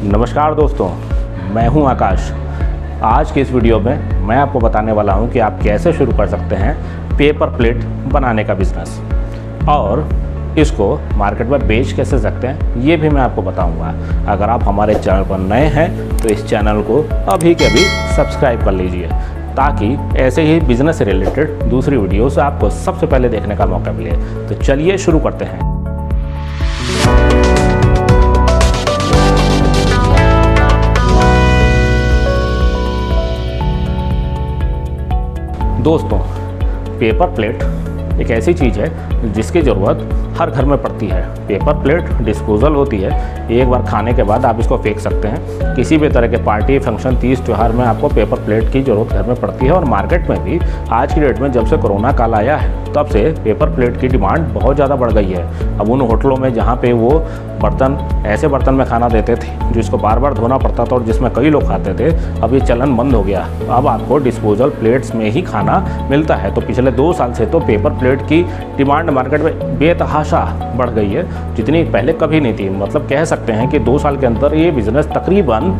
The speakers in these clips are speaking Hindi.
नमस्कार दोस्तों, मैं हूं आकाश। आज की इस वीडियो में मैं आपको बताने वाला हूं कि आप कैसे शुरू कर सकते हैं पेपर प्लेट बनाने का बिजनेस और इसको मार्केट में बेच कैसे सकते हैं ये भी मैं आपको बताऊंगा। अगर आप हमारे चैनल पर नए हैं तो इस चैनल को अभी के अभी सब्सक्राइब कर लीजिए ताकि ऐसे ही बिजनेस से रिलेटेड दूसरी वीडियोस आपको सबसे पहले देखने का मौका मिले। तो चलिए शुरू करते हैं। दोस्तों, पेपर प्लेट एक ऐसी चीज़ है जिसकी ज़रूरत हर घर में पड़ती है। पेपर प्लेट डिस्पोजल होती है, एक बार खाने के बाद आप इसको फेंक सकते हैं। किसी भी तरह के पार्टी, फंक्शन, तीज त्यौहार में आपको पेपर प्लेट की ज़रूरत घर में पड़ती है। और मार्केट में भी आज की डेट में जब से कोरोना काल आया है तब से पेपर प्लेट की डिमांड बहुत ज़्यादा बढ़ गई है। अब उन होटलों में जहाँ पे वो बर्तन ऐसे बर्तन में खाना देते थे जिसको बार बार धोना पड़ता था और जिसमें कई लोग खाते थे, अब ये चलन बंद हो गया। अब आपको डिस्पोजल प्लेट्स में ही खाना मिलता है। तो पिछले 2 साल से तो पेपर प्लेट की डिमांड मार्केट में बेतहाशा बढ़ गई है, जितनी पहले कभी नहीं थी। मतलब कह सकते हैं कि 2 साल के अंदर ये बिज़नेस तकरीबन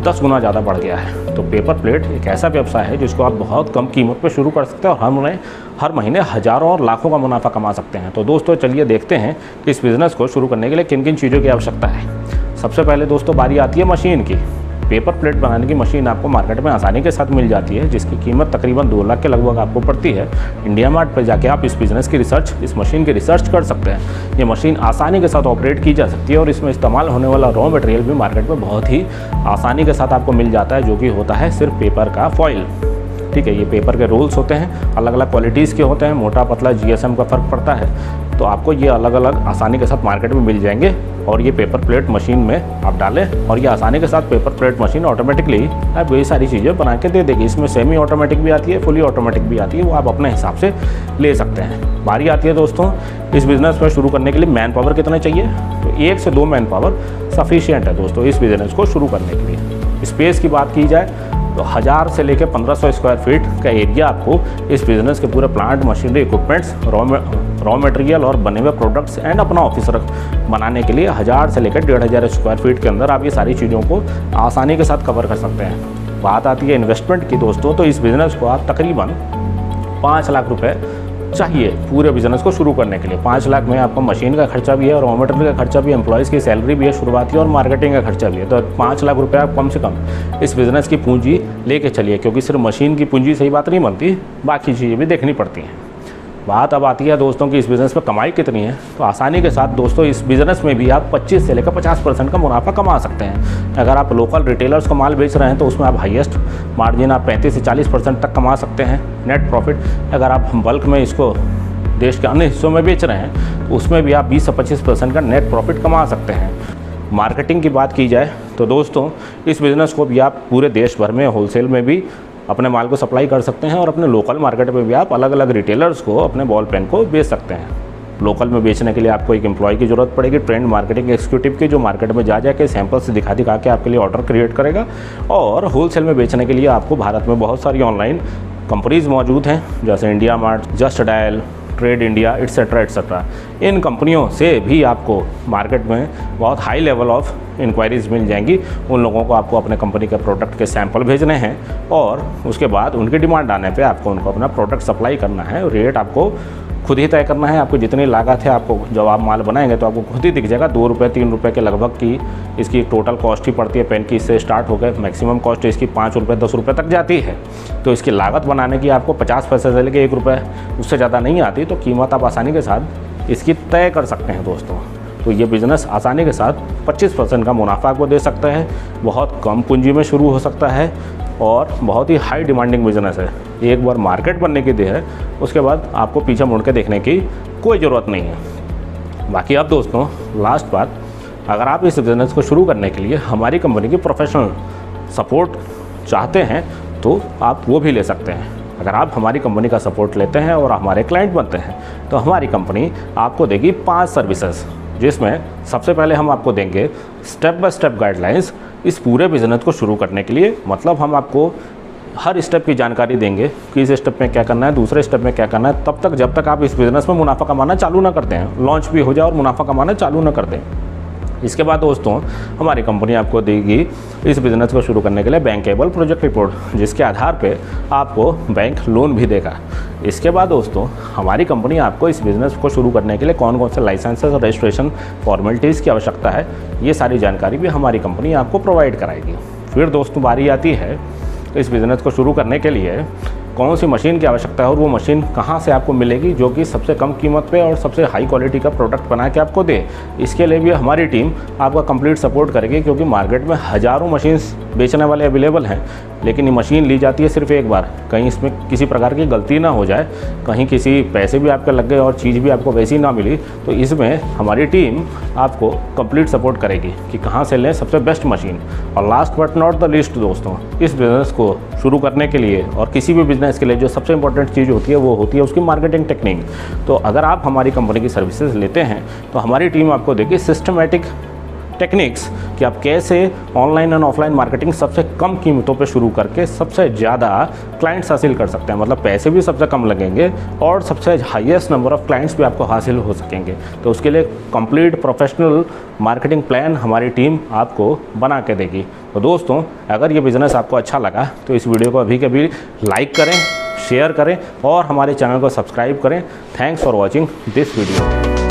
10 गुना ज़्यादा बढ़ गया है। तो पेपर प्लेट एक ऐसा व्यवसाय है जिसको आप बहुत कम कीमत पर शुरू कर सकते हैं और हर महीने हज़ारों और लाखों का मुनाफा कमा सकते हैं। तो दोस्तों चलिए देखते हैं कि इस बिज़नेस को शुरू करने के लिए किन किन चीज़ों की आवश्यकता है। सबसे पहले दोस्तों बारी आती है मशीन की। पेपर प्लेट बनाने की मशीन आपको मार्केट में आसानी के साथ मिल जाती है, जिसकी कीमत तकरीबन 2 लाख के लगभग आपको पड़ती है। इंडिया मार्ट पर जाके आप इस बिज़नेस की इस मशीन की रिसर्च कर सकते हैं। ये मशीन आसानी के साथ ऑपरेट की जा सकती है और इसमें इस्तेमाल होने वाला रॉ मटेरियल भी मार्केट में बहुत ही आसानी के साथ आपको मिल जाता है, जो कि होता है सिर्फ पेपर का फॉइल। ठीक है, ये पेपर के रोल्स होते हैं, अलग अलग क्वालिटीज़ के होते हैं, मोटा पतला GSM का फ़र्क पड़ता है। तो आपको ये अलग अलग आसानी के साथ मार्केट में मिल जाएंगे और ये पेपर प्लेट मशीन में आप डालें और ये आसानी के साथ पेपर प्लेट मशीन ऑटोमेटिकली आप ये सारी चीज़ें बना के दे देगी। इसमें सेमी ऑटोमेटिक भी आती है, फुली ऑटोमेटिक भी आती है, वो आप अपने हिसाब से ले सकते हैं। बारी आती है दोस्तों इस बिज़नेस में शुरू करने के लिए मैन पावर कितना चाहिए। तो 1 से 2 मैन पावर सफिशियंट है दोस्तों इस बिज़नेस को शुरू करने के लिए। स्पेस की बात की जाए तो 1000 से लेकर 1500 स्क्वायर फीट का एरिया आपको इस बिज़नेस के पूरे plant, machinery, equipments, raw material और बने हुए प्रोडक्ट्स एंड अपना ऑफिस बनाने के लिए 1000 से लेकर 1500 स्क्वायर फीट के अंदर आप ये सारी चीज़ों को आसानी के साथ कवर कर सकते हैं। बात आती है इन्वेस्टमेंट की दोस्तों, तो इस बिज़नेस को आप तकरीबन 5 लाख रुपये चाहिए पूरे बिज़नेस को शुरू करने के लिए। 5 लाख में आपका मशीन का खर्चा भी है, रॉ मटेरियल का खर्चा भी है, एम्प्लॉयज़ की सैलरी भी है शुरुआती और मार्केटिंग का खर्चा भी है। तो 5 लाख रुपये आप कम से कम इस बिज़नेस की पूंजी लेके चलिए, क्योंकि सिर्फ मशीन की पूंजी सही बात नहीं बनती, बाकी चीज़ें भी देखनी पड़ती हैं। बात अब आती है दोस्तों कि इस बिज़नेस में कमाई कितनी है। तो आसानी के साथ दोस्तों इस बिज़नेस में भी आप 25 से लेकर 50% का मुनाफा कमा सकते हैं। अगर आप लोकल रिटेलर्स को माल बेच रहे हैं तो उसमें आप हाईएस्ट मार्जिन आप 35 से 40% तक कमा सकते हैं नेट प्रॉफिट। अगर आप बल्क में इसको देश के अन्य हिस्सों में बेच रहे हैं तो उसमें भी आप 20 से 25% का नेट प्रॉफिट कमा सकते हैं। मार्केटिंग की बात की जाए तो दोस्तों इस बिज़नेस को भी आप पूरे देश भर में होलसेल में भी अपने माल को सप्लाई कर सकते हैं और अपने लोकल मार्केट में भी आप अलग अलग रिटेलर्स को अपने बॉल पेन को बेच सकते हैं। लोकल में बेचने के लिए आपको एक एम्प्लॉय की ज़रूरत पड़ेगी, ट्रेंड मार्केटिंग एग्जीक्यूटिव की, जो मार्केट में जा के सैंपल्स दिखा के आपके लिए ऑर्डर क्रिएट करेगा। और होलसेल में बेचने के लिए आपको भारत में बहुत सारी ऑनलाइन कंपनीज़ मौजूद हैं, जैसे India mart, Just Dial, Trade India, etcetera etcetera. इन कंपनियों से भी आपको मार्केट में बहुत हाई लेवल ऑफ इंक्वायरीज़ मिल जाएंगी। उन लोगों को आपको अपने कंपनी के प्रोडक्ट के सैंपल भेजने हैं और उसके बाद उनकी डिमांड आने पे आपको उनको अपना प्रोडक्ट सप्लाई करना है। रेट आपको खुद ही तय करना है। आपको जितनी लागत है, आपको जब आप माल बनाएंगे तो आपको खुद ही दिख जाएगा। 2 रुपये 3 रुपये के लगभग की इसकी टोटल कॉस्ट ही पड़ती है पेन की। इससे स्टार्ट होकर मैक्सिमम कॉस्ट इसकी 5 रुपये 10 रुपये तक जाती है। तो इसकी लागत बनाने की आपको 50 पैसे से लेकर 1 रुपये उससे ज़्यादा नहीं आती। तो कीमत आप आसानी के साथ इसकी तय कर सकते हैं दोस्तों। तो ये बिज़नेस आसानी के साथ 25% का मुनाफा आपको दे सकता है। बहुत कम पूंजी में शुरू हो सकता है और बहुत ही हाई डिमांडिंग बिज़नेस है। एक बार मार्केट बनने की देर है, उसके बाद आपको पीछे मुड़ के देखने की कोई ज़रूरत नहीं है। बाकी अब दोस्तों लास्ट बात, अगर आप इस बिज़नेस को शुरू करने के लिए हमारी कंपनी की प्रोफेशनल सपोर्ट चाहते हैं तो आप वो भी ले सकते हैं। अगर आप हमारी कंपनी का सपोर्ट लेते हैं और हमारे क्लाइंट बनते हैं तो हमारी कंपनी आपको देगी 5 सर्विसेज, जिसमें सबसे पहले हम आपको देंगे स्टेप बाय स्टेप गाइडलाइंस इस पूरे बिज़नेस को शुरू करने के लिए। मतलब हम आपको हर स्टेप की जानकारी देंगे कि इस स्टेप में क्या करना है, दूसरे स्टेप में क्या करना है, तब तक जब तक आप इस बिज़नेस में मुनाफा कमाना चालू ना करते हैं। लॉन्च भी हो जाए और मुनाफा कमाना चालू ना कर दें। इसके बाद दोस्तों हमारी कंपनी आपको देगी इस बिज़नेस को शुरू करने के लिए बैंकेबल प्रोजेक्ट रिपोर्ट, जिसके आधार पे आपको बैंक लोन भी देगा। इसके बाद दोस्तों हमारी कंपनी आपको इस बिज़नेस को शुरू करने के लिए कौन कौन से लाइसेंसेस और रजिस्ट्रेशन फॉर्मेलिटीज़ की आवश्यकता है, ये सारी जानकारी भी हमारी कंपनी आपको प्रोवाइड कराएगी। फिर दोस्तों बारी आती है इस बिज़नेस को शुरू करने के लिए कौन सी मशीन की आवश्यकता है और वो मशीन कहाँ से आपको मिलेगी जो कि सबसे कम कीमत पे और सबसे हाई क्वालिटी का प्रोडक्ट बना के आपको दे। इसके लिए भी हमारी टीम आपका कंप्लीट सपोर्ट करेगी, क्योंकि मार्केट में हज़ारों मशीन्स बेचने वाले अवेलेबल हैं, लेकिन ये मशीन ली जाती है सिर्फ एक बार। कहीं इसमें किसी प्रकार की गलती ना हो जाए, कहीं किसी पैसे भी आपके लग गए और चीज़ भी आपको वैसी ना मिली, तो इसमें हमारी टीम आपको कंप्लीट सपोर्ट करेगी कि कहाँ से लें सबसे बेस्ट मशीन। और last but not the least दोस्तों, इस बिज़नेस को शुरू करने के लिए और किसी भी बिज़नेस के लिए जो सबसे इंपॉर्टेंट चीज़ होती है वो होती है उसकी मार्केटिंग टेक्निक। तो अगर आप हमारी कंपनी की सर्विसेज लेते हैं तो हमारी टीम आपको देगी सिस्टमेटिक टेक्निक्स कि आप कैसे ऑनलाइन एंड ऑफलाइन मार्केटिंग सबसे कम कीमतों पे शुरू करके सबसे ज़्यादा क्लाइंट्स हासिल कर सकते हैं। मतलब पैसे भी सबसे कम लगेंगे और सबसे हाईएस्ट नंबर ऑफ़ क्लाइंट्स भी आपको हासिल हो सकेंगे। तो उसके लिए कंप्लीट प्रोफेशनल मार्केटिंग प्लान हमारी टीम आपको बना के देगी। तो दोस्तों अगर ये बिज़नेस आपको अच्छा लगा तो इस वीडियो को अभी के अभी लाइक करें, शेयर करें और हमारे चैनल को सब्सक्राइब करें। Thanks for watching this video.